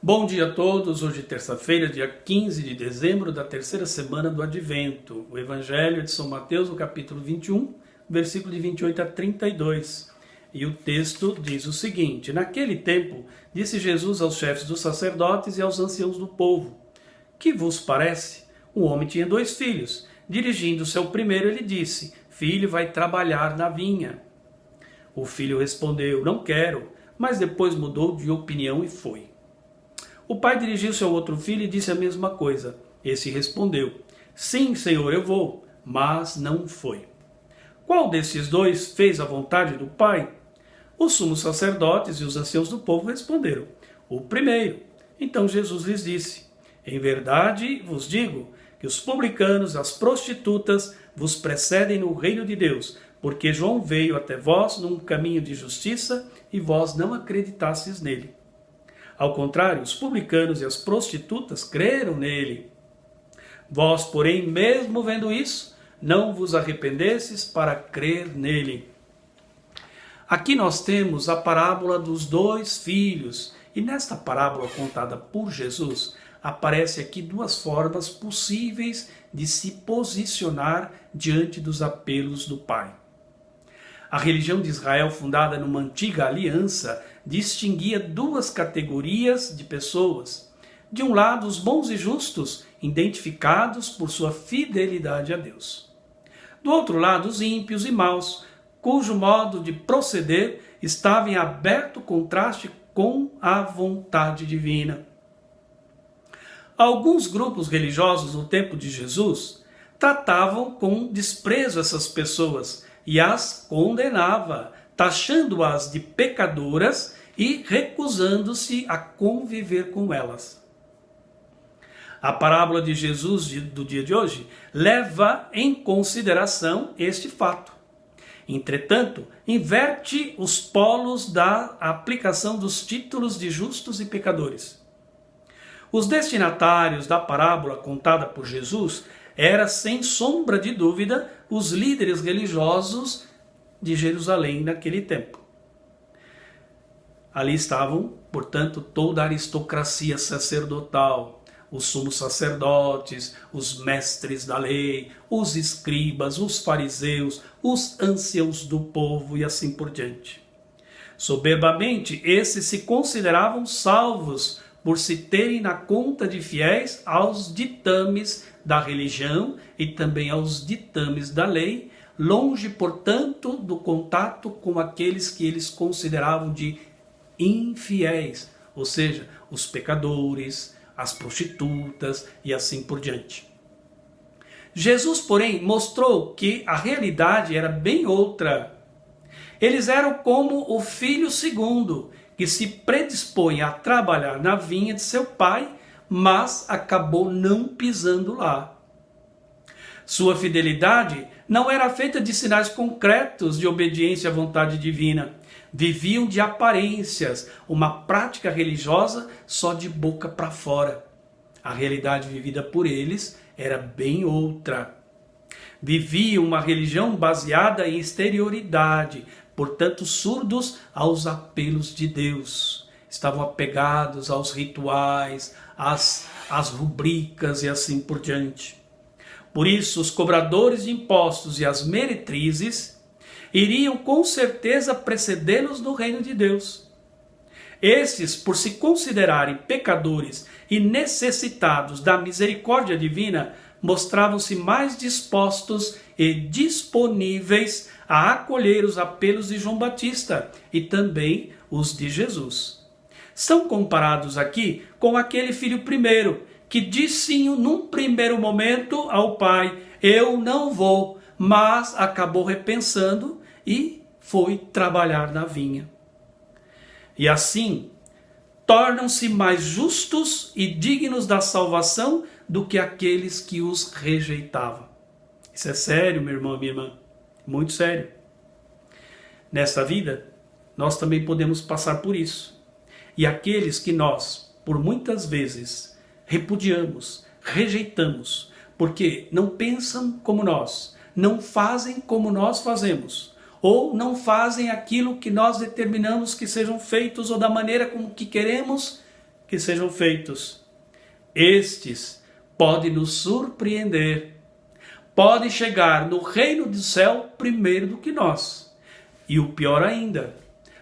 Bom dia a todos, hoje terça-feira, dia 15 de dezembro da terceira semana do Advento. O Evangelho de São Mateus, no capítulo 21, versículo de 28 a 32. E o texto diz o seguinte: Naquele tempo, disse Jesus aos chefes dos sacerdotes e aos anciãos do povo: Que vos parece? Um homem tinha 2 filhos. Dirigindo-se ao primeiro, ele disse: Filho, vai trabalhar na vinha. O filho respondeu: Não quero, mas depois mudou de opinião e foi. O pai dirigiu-se ao outro filho e disse a mesma coisa. Esse respondeu: Sim, senhor, eu vou, mas não foi. Qual desses 2 fez a vontade do pai? Os sumos sacerdotes e os anciãos do povo responderam: O primeiro. Então Jesus lhes disse: Em verdade vos digo que os publicanos e as prostitutas vos precedem no reino de Deus, porque João veio até vós num caminho de justiça e vós não acreditastes nele. Ao contrário, os publicanos e as prostitutas creram nele. Vós, porém, mesmo vendo isso, não vos arrependestes para crer nele. Aqui nós temos a parábola dos 2 filhos. E nesta parábola contada por Jesus, aparece aqui 2 formas possíveis de se posicionar diante dos apelos do Pai. A religião de Israel, fundada numa antiga aliança, distinguia 2 categorias de pessoas. De um lado, os bons e justos, identificados por sua fidelidade a Deus. Do outro lado, os ímpios e maus, cujo modo de proceder estava em aberto contraste com a vontade divina. Alguns grupos religiosos no tempo de Jesus tratavam com desprezo essas pessoas e as condenava, taxando-as de pecadoras e recusando-se a conviver com elas. A parábola de Jesus do dia de hoje leva em consideração este fato. Entretanto, inverte os polos da aplicação dos títulos de justos e pecadores. Os destinatários da parábola contada por Jesus eram, sem sombra de dúvida, os líderes religiosos de Jerusalém naquele tempo. Ali estavam, portanto, toda a aristocracia sacerdotal, os sumos sacerdotes, os mestres da lei, os escribas, os fariseus, os anciãos do povo e assim por diante. Soberbamente, esses se consideravam salvos por se terem na conta de fiéis aos ditames da religião e também aos ditames da lei, longe, portanto, do contato com aqueles que eles consideravam de infiéis, ou seja, os pecadores, as prostitutas e assim por diante. Jesus, porém, mostrou que a realidade era bem outra. Eles eram como o filho segundo, que se predispõe a trabalhar na vinha de seu pai, mas acabou não pisando lá. Sua fidelidade não era feita de sinais concretos de obediência à vontade divina. Viviam de aparências, uma prática religiosa só de boca para fora. A realidade vivida por eles era bem outra. Viviam uma religião baseada em exterioridade, portanto surdos aos apelos de Deus. Estavam apegados aos rituais, às rubricas e assim por diante. Por isso, os cobradores de impostos e as meretrizes iriam com certeza precedê-los no reino de Deus. Estes, por se considerarem pecadores e necessitados da misericórdia divina, mostravam-se mais dispostos e disponíveis a acolher os apelos de João Batista e também os de Jesus. São comparados aqui com aquele filho primeiro, que disse num primeiro momento ao pai: eu não vou, mas acabou repensando e foi trabalhar na vinha. E assim, tornam-se mais justos e dignos da salvação do que aqueles que os rejeitavam. Isso é sério, meu irmão e minha irmã, muito sério. Nesta vida, nós também podemos passar por isso. E aqueles que nós, por muitas vezes, repudiamos, rejeitamos, porque não pensam como nós, não fazem como nós fazemos, ou não fazem aquilo que nós determinamos que sejam feitos ou da maneira como que queremos que sejam feitos. Estes podem nos surpreender, podem chegar no reino do céu primeiro do que nós. E o pior ainda,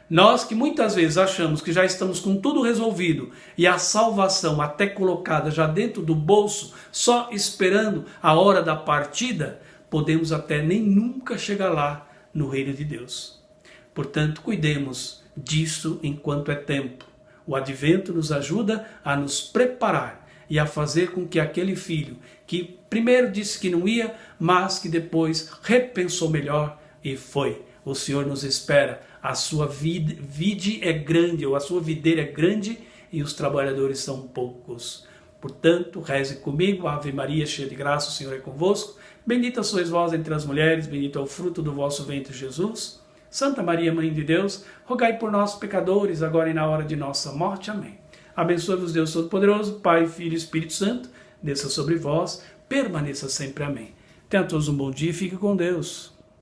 nós que muitas vezes achamos que já estamos com tudo resolvido e a salvação até colocada já dentro do bolso, só esperando a hora da partida, podemos até nem nunca chegar lá no reino de Deus. Portanto, cuidemos disso enquanto é tempo. O advento nos ajuda a nos preparar e a fazer com que aquele filho que primeiro disse que não ia, mas que depois repensou melhor e foi. O Senhor nos espera. A sua vide é grande, ou a sua videira é grande, e os trabalhadores são poucos. Portanto, reze comigo, Ave Maria, cheia de graça, o Senhor é convosco. Bendita sois vós entre as mulheres, bendito é o fruto do vosso ventre, Jesus. Santa Maria, Mãe de Deus, rogai por nós, pecadores, agora e na hora de nossa morte. Amém. Abençoe-vos Deus Todo-Poderoso, Pai, Filho e Espírito Santo, desça sobre vós, permaneça sempre. Amém. Tenha todos um bom dia e fique com Deus.